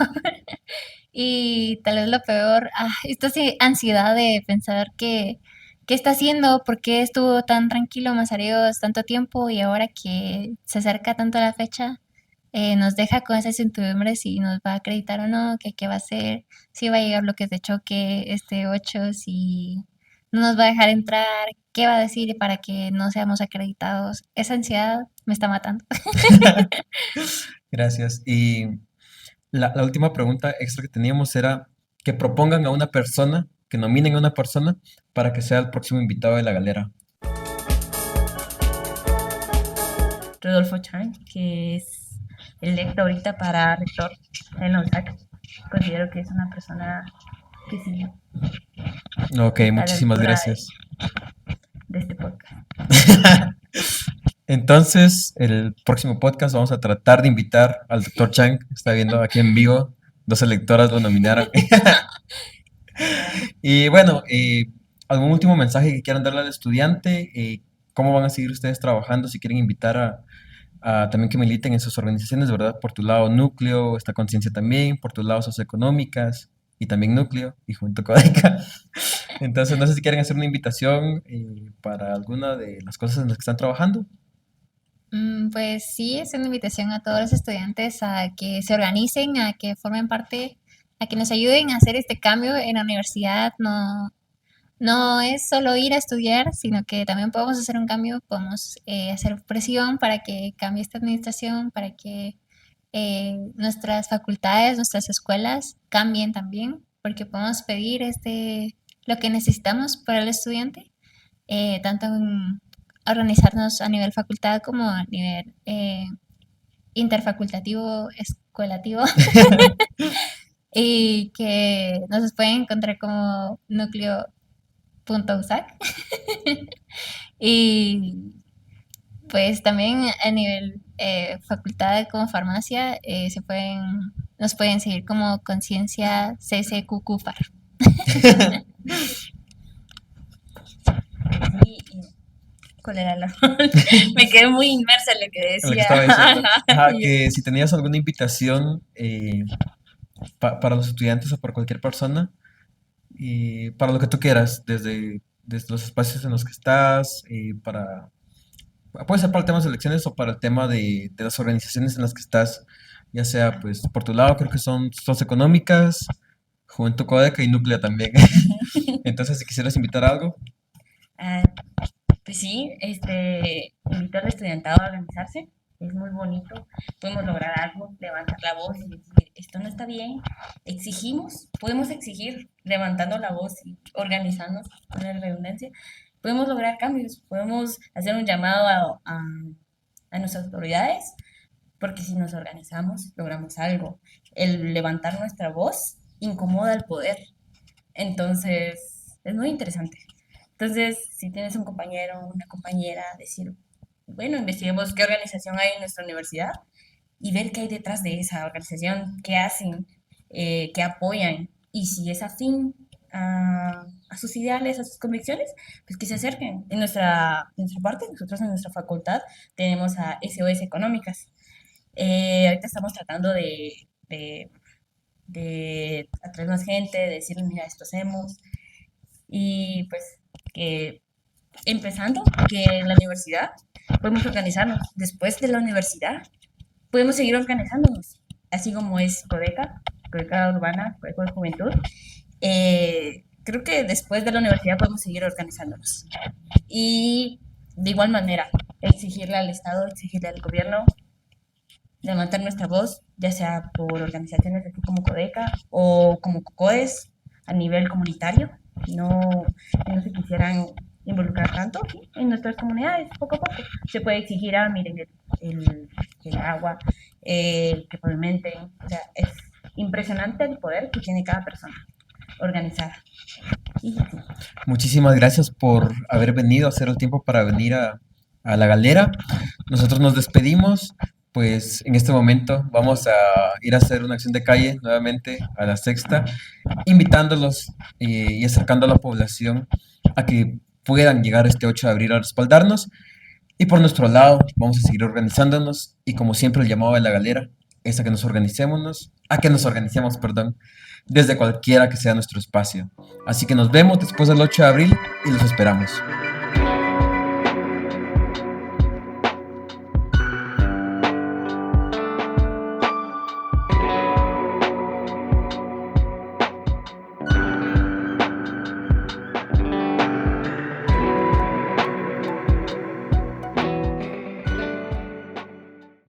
Y tal vez lo peor, esta ansiedad de pensar que qué está haciendo, por qué estuvo tan tranquilo Mazariegos tanto tiempo y ahora que se acerca tanto la fecha, nos deja con esa incertidumbre si nos va a acreditar o no, que qué va a hacer, si va a llegar bloques de choque este 8, si no nos va a dejar entrar, qué va a decir para que no seamos acreditados. Esa ansiedad me está matando. Gracias. Y la última pregunta extra que teníamos era que propongan a una persona, que nominen a una persona para que sea el próximo invitado de la galera. Rodolfo Chang, que es electo ahorita para rector en la USAC. Considero que es una persona que sí Ok, está a la muchísimas altura gracias. de este podcast. Entonces, el próximo podcast vamos a tratar de invitar al doctor Chang, que está viendo aquí en vivo. 2 electoras lo nominaron. Y bueno, ¿algún último mensaje que quieran darle al estudiante? ¿Cómo van a seguir ustedes trabajando? Si quieren invitar a también que militen en sus organizaciones, ¿verdad? Por tu lado, núcleo, esta conciencia también, por tu lado, socioeconómicas y también núcleo y junto con AICA. Entonces, no sé si quieren hacer una invitación para alguna de las cosas en las que están trabajando. Pues sí, es una invitación a todos los estudiantes a que se organicen, a que formen parte, a que nos ayuden a hacer este cambio en la universidad. No, no es solo ir a estudiar, sino que también podemos hacer un cambio, podemos hacer presión para que cambie esta administración, para que nuestras facultades, nuestras escuelas cambien también, porque podemos pedir lo que necesitamos para el estudiante, tanto en organizarnos a nivel facultad como a nivel interfacultativo, escuelativo, y que nos pueden encontrar como núcleo.usac. Y pues también a nivel facultad como farmacia nos pueden seguir como Conciencia CCQQFAR. Sí, ¿cuál era la Me quedé muy inmersa en lo que En lo que decía. estaba diciendo. Ajá, Y yo, que si tenías alguna invitación para los estudiantes o para cualquier persona, para lo que tú quieras, desde los espacios en los que estás, puede ser para el tema de elecciones o para el tema de las organizaciones en las que estás, ya sea pues por tu lado, creo que son socioeconómicas, Juventud Codeca y Núcleo también. Entonces, si quisieras invitar a algo, ah, pues sí, invito al estudiantado a organizarse. Es muy bonito. Podemos lograr algo, levantar la voz y decir, esto no está bien. Exigimos, podemos exigir levantando la voz y organizarnos, con la redundancia. Podemos lograr cambios, podemos hacer un llamado a nuestras autoridades, porque si nos organizamos, logramos algo. El levantar nuestra voz incomoda al poder. Entonces, es muy interesante. Entonces, si tienes un compañero, una compañera, decir, bueno, investiguemos qué organización hay en nuestra universidad y ver qué hay detrás de esa organización, qué hacen, qué apoyan, y si es afín a sus ideales, a sus convicciones, pues que se acerquen. En nuestra parte, nosotros en nuestra facultad tenemos a SOS Económicas. Ahorita estamos tratando de atraer más gente, de decirles, mira, esto hacemos, y pues que empezando, que en la universidad podemos organizarnos. Después de la universidad podemos seguir organizándonos, así como es Codeca Urbana, Codeca de Juventud. Creo que después de la universidad podemos seguir organizándonos. Y de igual manera, exigirle al Estado, exigirle al gobierno, levantar nuestra voz, ya sea por organizaciones así como Codeca o como COCODES a nivel comunitario, no, no se quisieran involucrar tanto en nuestras comunidades, poco a poco. Se puede exigir, miren, el agua, que pavimenten, o sea, es impresionante el poder que tiene cada persona. organizada. Y Muchísimas gracias por haber venido, hacer el tiempo para venir a la galera. Nosotros nos despedimos, pues en este momento vamos a ir a hacer una acción de calle nuevamente a la sexta, invitándolos y acercando a la población a que puedan llegar este 8 de abril a respaldarnos. Y por nuestro lado, vamos a seguir organizándonos y como siempre el llamado de la galera es a que nos organicemos, perdón, desde cualquiera que sea nuestro espacio. Así que nos vemos después del 8 de abril y los esperamos.